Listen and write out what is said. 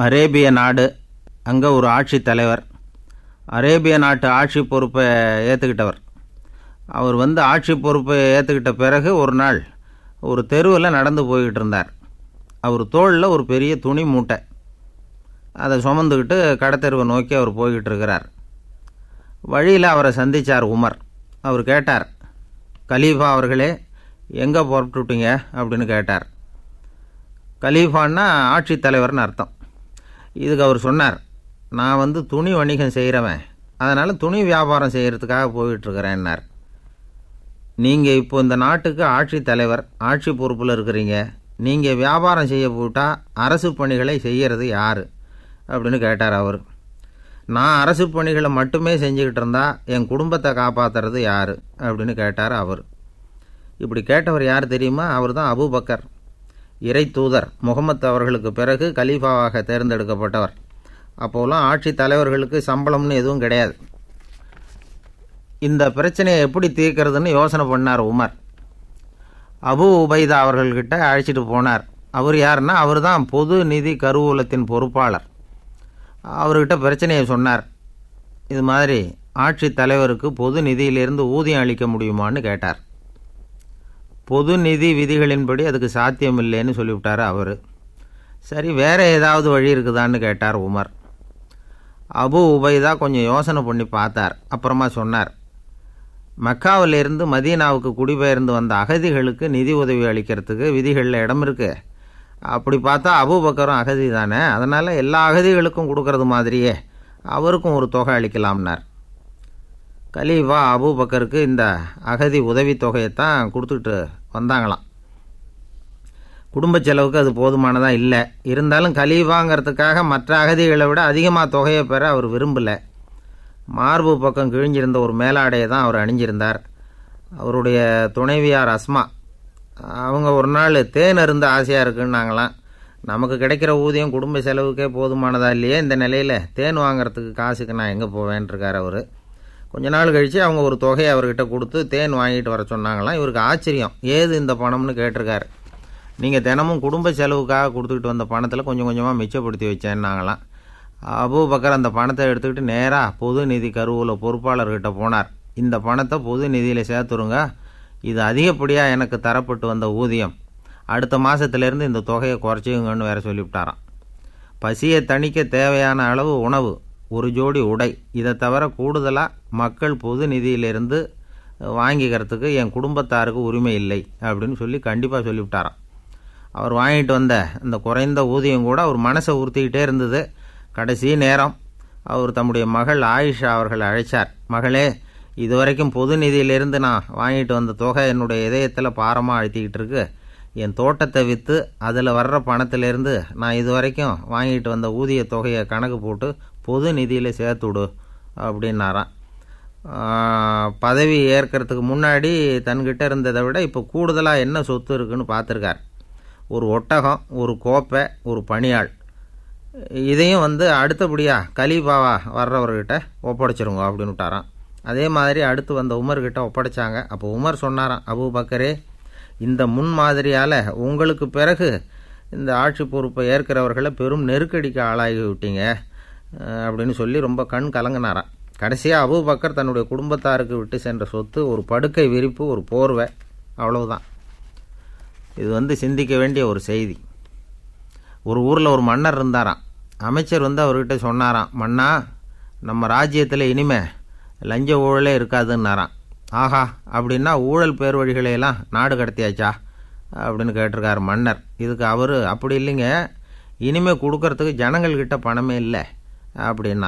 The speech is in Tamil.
அரேபிய நாடு. அங்கே ஒரு ஆட்சி தலைவர். அரேபிய நாட்டு ஆட்சி பொறுப்பை ஏற்றுக்கிட்டவர். அவர் ஆட்சி பொறுப்பை ஏற்றுக்கிட்ட பிறகு ஒரு நாள் ஒரு தெருவில் நடந்து போய்கிட்டு இருந்தார். அவர் தோளில் ஒரு பெரிய துணி மூட்டை, அதை சுமந்துக்கிட்டு கடத்தெருவை நோக்கி அவர் போய்கிட்டு இருக்கிறார். வழியில் அவரை சந்தித்தார் உமர். அவர் கேட்டார், கலீஃபா அவர்களே, எங்கே புறப்பட்டுட்டீங்க அப்படின்னு கேட்டார். கலீஃபான்னா ஆட்சி தலைவர்னு அர்த்தம். இதுக்கு அவர் சொன்னார், நான் துணி வணிகம் செய்கிறவன், அதனால் துணி வியாபாரம் செய்கிறதுக்காக போயிட்டுருக்கிறேன்னார். நீங்கள் இப்போ இந்த நாட்டுக்கு ஆட்சி தலைவர், ஆட்சி பொறுப்பில் இருக்கிறீங்க. நீங்கள் வியாபாரம் செய்ய போட்டால் அரசு பணிகளை செய்கிறது யார் அப்படின்னு கேட்டார் அவர். நான் அரசு பணிகளை மட்டுமே செஞ்சுக்கிட்டு இருந்தால் என் குடும்பத்தை காப்பாற்றுறது யார் அப்படின்னு கேட்டார் அவர். இப்படி கேட்டவர் யார் தெரியுமா? அவர் தான் அபூபக்கர், இறை தூதர் முகமது அவர்களுக்கு பிறகு கலீஃபாவாக தேர்ந்தெடுக்கப்பட்டவர். அப்போலாம் ஆட்சி தலைவர்களுக்கு சம்பளம்னு எதுவும் கிடையாது. இந்த பிரச்சனையை எப்படி தீர்க்கிறதுன்னு யோசனை பண்ணார் உமர். அபு உபைதா அவர்கள்கிட்ட அழைச்சிட்டு போனார். அவர் யாருன்னா, அவர் தான் பொது நிதி கருவூலத்தின் பொறுப்பாளர். அவர்கிட்ட பிரச்சனையை சொன்னார். இது மாதிரி ஆட்சி தலைவருக்கு பொது நிதியிலிருந்து ஊதியம் அளிக்க முடியுமான்னு கேட்டார். பொது நிதி விதிகளின்படி அதுக்கு சாத்தியம் இல்லைன்னு சொல்லிவிட்டார் அவர். சரி, வேறு ஏதாவது வழி இருக்குதான்னு கேட்டார் உமர். அபு உபைதா கொஞ்சம் யோசனை பண்ணி பார்த்தார். அப்புறமா சொன்னார், மக்காவிலிருந்து மதீனாவுக்கு குடிபெயர்ந்து வந்த அகதிகளுக்கு நிதி உதவி அளிக்கிறதுக்கு விதிகளில் இடம் இருக்குது. அப்படி பார்த்தா அபூபக்கரும் அகதி தானே, அதனால் எல்லா அகதிகளுக்கும் கொடுக்கறது மாதிரியே அவருக்கும் ஒரு தொகை அளிக்கலாம்னார். கலீஃபா அபூபக்கருக்கு இந்த அகதி உதவித்தொகையைத்தான் கொடுத்துட்டு வந்தாங்களாம். குடும்ப செலவுக்கு அது போதுமானதாக இல்லை. இருந்தாலும் கலீஃபாங்கிறதுக்காக மற்ற அகதிகளை விட அதிகமாக தொகையை பெற அவர் விரும்பலை. மார்பு பக்கம் கிழிஞ்சிருந்த ஒரு மேலாடையை தான் அவர் அணிஞ்சிருந்தார். அவருடைய துணைவியார் அஸ்மா, அவங்க ஒரு நாள் தேன் அருந்த ஆசையாக இருக்குன்னாங்களாம். நமக்கு கிடைக்கிற ஊதியம் குடும்ப செலவுக்கே போதுமானதா இல்லையே, இந்த நிலையில் தேன் வாங்கிறதுக்கு காசுக்கு நான் எங்கே போவேன்ருக்கார் அவர். கொஞ்ச நாள் கழித்து அவங்க ஒரு தொகையை அவர்கிட்ட கொடுத்து தேன் வாங்கிட்டு வர சொன்னாங்களாம். இவருக்கு ஆச்சரியம், ஏது இந்த பணம்னு கேட்டிருக்காரு. நீங்கள் தினமும் குடும்ப செலவுக்காக கொடுத்துக்கிட்டு வந்த பணத்தில் கொஞ்சம் கொஞ்சமாக மிச்சப்படுத்தி வச்சேன்னாங்களாம். அபூபக்கர் அந்த பணத்தை எடுத்துக்கிட்டு நேராக பொது நிதி கருவூல பொறுப்பாளர்கிட்ட போனார். இந்த பணத்தை பொது நிதியில் சேர்த்துருங்க, இது அதிகப்படியாக எனக்கு தரப்பட்டு வந்த ஊதியம், அடுத்த மாதத்துலேருந்து இந்த தொகையை குறைச்சிங்கன்னு வேற சொல்லிவிட்டாராம். பசியை தணிக்க தேவையான அளவு உணவு, ஒரு ஜோடி உடை, இதை தவிர கூடுதலாக மக்கள் பொது நிதியிலிருந்து வாங்கிக்கிறதுக்கு என் குடும்பத்தாருக்கு உரிமை இல்லை அப்படின்னு சொல்லி கண்டிப்பாக சொல்லிவிட்டாராம். அவர் வாங்கிட்டு வந்த அந்த குறைந்த ஊதியம் கூட அவர் மனசை உறுத்திக்கிட்டே இருந்தது. கடைசி நேரம் அவர் தம்முடைய மகள் ஆயிஷா அவர்களை அழைச்சார். மகளே, இதுவரைக்கும் பொது நிதியிலிருந்து நான் வாங்கிட்டு வந்த தொகை என்னுடைய இதயத்தில் பாரமாக அழுத்திக்கிட்டு இருக்கு. என் தோட்டத்தை விற்று அதில் வர்ற பணத்திலேருந்து நான் இதுவரைக்கும் வாங்கிட்டு வந்த ஊதிய தொகையை கணக்கு போட்டு பொது நிதியில் சேர்த்துவிடு அப்படின்னாராம். பதவி ஏற்கிறதுக்கு முன்னாடி தன்கிட்ட இருந்ததை விட இப்போ கூடுதலாக என்ன சொத்து இருக்குன்னு பார்த்துருக்கார். ஒரு ஒட்டகம், ஒரு கோப்பை, ஒரு பணியாள். இதையும் அடுத்தபடியாக கலீஃபாவா வர்றவர்கிட்ட ஒப்படைச்சிருங்க அப்படின்னு விட்டாராம். அதே மாதிரி அடுத்து வந்த உமர்கிட்ட ஒப்படைச்சாங்க. அப்போ உமர் சொன்னாராம், அபூபக்கரே, இந்த முன்மாதிரியால் உங்களுக்கு பிறகு இந்த ஆட்சி பொறுப்பை ஏற்கிறவர்களை பெரும் நெருக்கடிக்கு ஆளாகி விட்டீங்க அப்படின்னு சொல்லி ரொம்ப கண் கலங்கினாராம். கடைசியாக அபூபக்கர் தன்னுடைய குடும்பத்தாருக்கு விட்டு சென்ற சொத்து ஒரு படுக்கை விரிப்பு, ஒரு போர்வை, அவ்வளவுதான். இது சிந்திக்க வேண்டிய ஒரு செய்தி. ஒரு ஊரில் ஒரு மன்னர் இருந்தாராம். அமைச்சர் அவர்கிட்ட சொன்னாராம், மன்னா, நம்ம ராஜ்யத்தில் இனிமே லஞ்ச ஊழலே இருக்காதுன்னாராம். ஆஹா, அப்படின்னா ஊழல் பேர் வழிகளையெல்லாம் நாடு கடத்தியாச்சா அப்படின்னு கேட்டிருக்காரு மன்னர். இதுக்கு அவர், அப்படி இல்லைங்க, இனிமேல் கொடுக்கறதுக்கு ஜனங்கள்கிட்ட பணமே இல்லை அப்படின்னார்.